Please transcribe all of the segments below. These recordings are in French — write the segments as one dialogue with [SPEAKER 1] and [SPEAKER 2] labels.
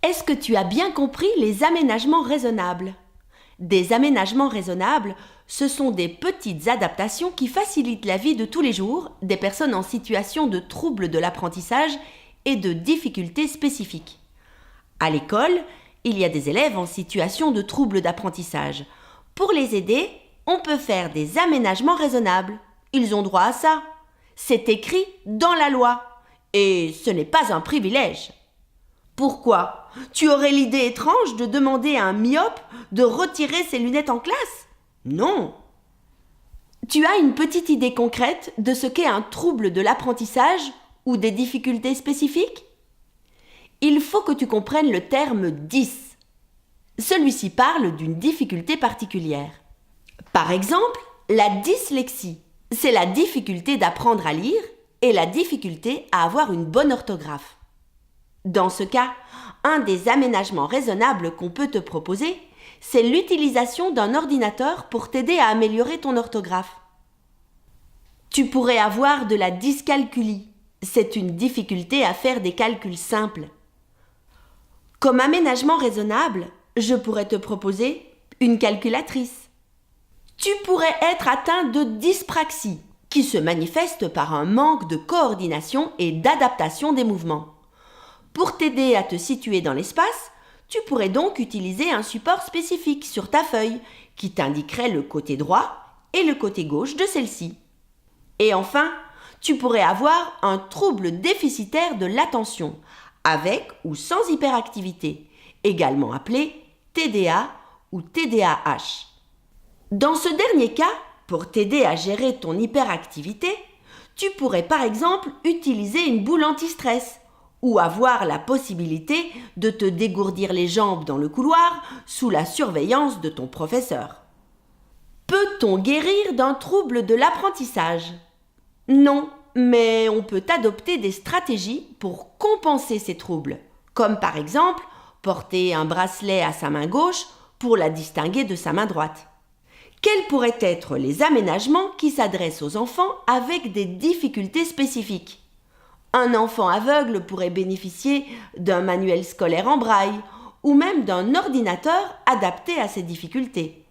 [SPEAKER 1] Est-ce que tu as bien compris les aménagements raisonnables? Des aménagements raisonnables, ce sont des petites adaptations qui facilitent la vie de tous les jours des personnes en situation de troubles de l'apprentissage et de difficultés spécifiques. À l'école, il y a des élèves en situation de troubles d'apprentissage. Pour les aider, on peut faire des aménagements raisonnables. Ils ont droit à ça. C'est écrit dans la loi. Et ce n'est pas un privilège. Pourquoi? Tu aurais l'idée étrange de demander à un myope de retirer ses lunettes en classe? Non. Tu as une petite idée concrète de ce qu'est un trouble de l'apprentissage ou des difficultés spécifiques? Il faut que tu comprennes le terme 10. Celui-ci parle d'une difficulté particulière. Par exemple, la dyslexie, c'est la difficulté d'apprendre à lire et la difficulté à avoir une bonne orthographe. Dans ce cas, un des aménagements raisonnables qu'on peut te proposer, c'est l'utilisation d'un ordinateur pour t'aider à améliorer ton orthographe. Tu pourrais avoir de la dyscalculie. C'est une difficulté à faire des calculs simples. Comme aménagement raisonnable, je pourrais te proposer une calculatrice. Tu pourrais être atteint de dyspraxie, qui se manifeste par un manque de coordination et d'adaptation des mouvements. Pour t'aider à te situer dans l'espace, tu pourrais donc utiliser un support spécifique sur ta feuille qui t'indiquerait le côté droit et le côté gauche de celle-ci. Et enfin, tu pourrais avoir un trouble déficitaire de l'attention, avec ou sans hyperactivité, également appelé TDA ou TDAH. Dans ce dernier cas, pour t'aider à gérer ton hyperactivité, tu pourrais par exemple utiliser une boule anti-stress ou avoir la possibilité de te dégourdir les jambes dans le couloir sous la surveillance de ton professeur. Peut-on guérir d'un trouble de l'apprentissage? Non, mais on peut adopter des stratégies pour compenser ces troubles, comme par exemple porter un bracelet à sa main gauche pour la distinguer de sa main droite. Quels pourraient être les aménagements qui s'adressent aux enfants avec des difficultés spécifiques? Un enfant aveugle pourrait bénéficier d'un manuel scolaire en braille ou même d'un ordinateur adapté à ses difficultés.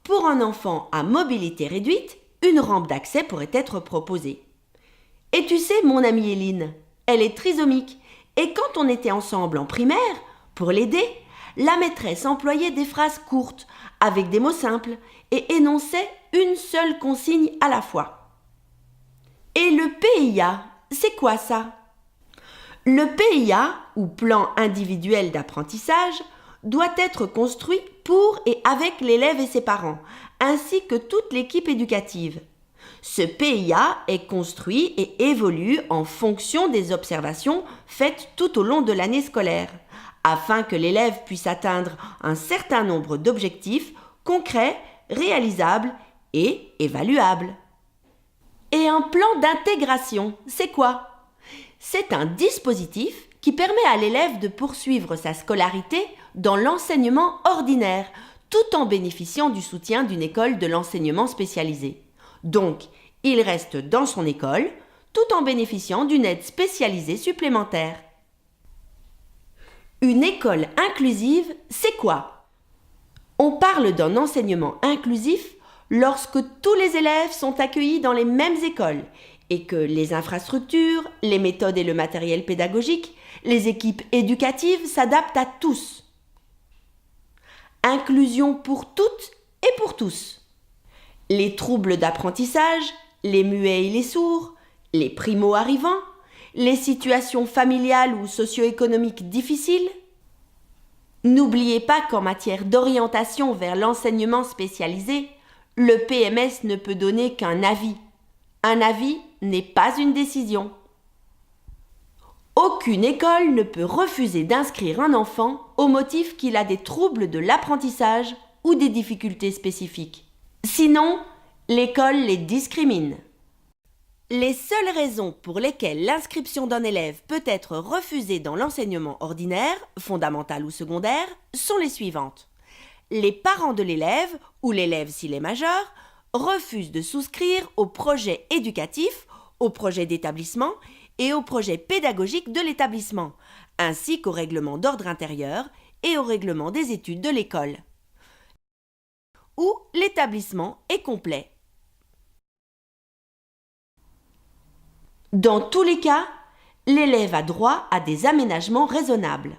[SPEAKER 1] Pour un enfant à mobilité réduite, une rampe d'accès pourrait être proposée. Et tu sais, mon amie Éline, elle est trisomique et quand on était ensemble en primaire, pour l'aider, la maîtresse employait des phrases courtes avec des mots simples et énonçait une seule consigne à la fois. Et le PIA, c'est quoi ça? Le PIA, ou plan individuel d'apprentissage, doit être construit pour et avec l'élève et ses parents, ainsi que toute l'équipe éducative. Ce PIA est construit et évolue en fonction des observations faites tout au long de l'année scolaire, afin que l'élève puisse atteindre un certain nombre d'objectifs concrets, réalisables et évaluables. Et un plan d'intégration, c'est quoi? C'est un dispositif qui permet à l'élève de poursuivre sa scolarité dans l'enseignement ordinaire, tout en bénéficiant du soutien d'une école de l'enseignement spécialisé. Donc, il reste dans son école, tout en bénéficiant d'une aide spécialisée supplémentaire. Une école inclusive, c'est quoi? On parle d'un enseignement inclusif lorsque tous les élèves sont accueillis dans les mêmes écoles et que les infrastructures, les méthodes et le matériel pédagogique, les équipes éducatives s'adaptent à tous. Inclusion pour toutes et pour tous. Les troubles d'apprentissage, les muets et les sourds, les primo-arrivants, les situations familiales ou socio-économiques difficiles. N'oubliez pas qu'en matière d'orientation vers l'enseignement spécialisé, le PMS ne peut donner qu'un avis. Un avis n'est pas une décision. Aucune école ne peut refuser d'inscrire un enfant au motif qu'il a des troubles de l'apprentissage ou des difficultés spécifiques. Sinon, l'école les discrimine. Les seules raisons pour lesquelles l'inscription d'un élève peut être refusée dans l'enseignement ordinaire, fondamental ou secondaire, sont les suivantes. Les parents de l'élève, ou l'élève s'il est majeur, refusent de souscrire au projet éducatif, au projet d'établissement et au projet pédagogique de l'établissement, ainsi qu'au règlement d'ordre intérieur et au règlement des études de l'école, où l'établissement est complet. Dans tous les cas, l'élève a droit à des aménagements raisonnables.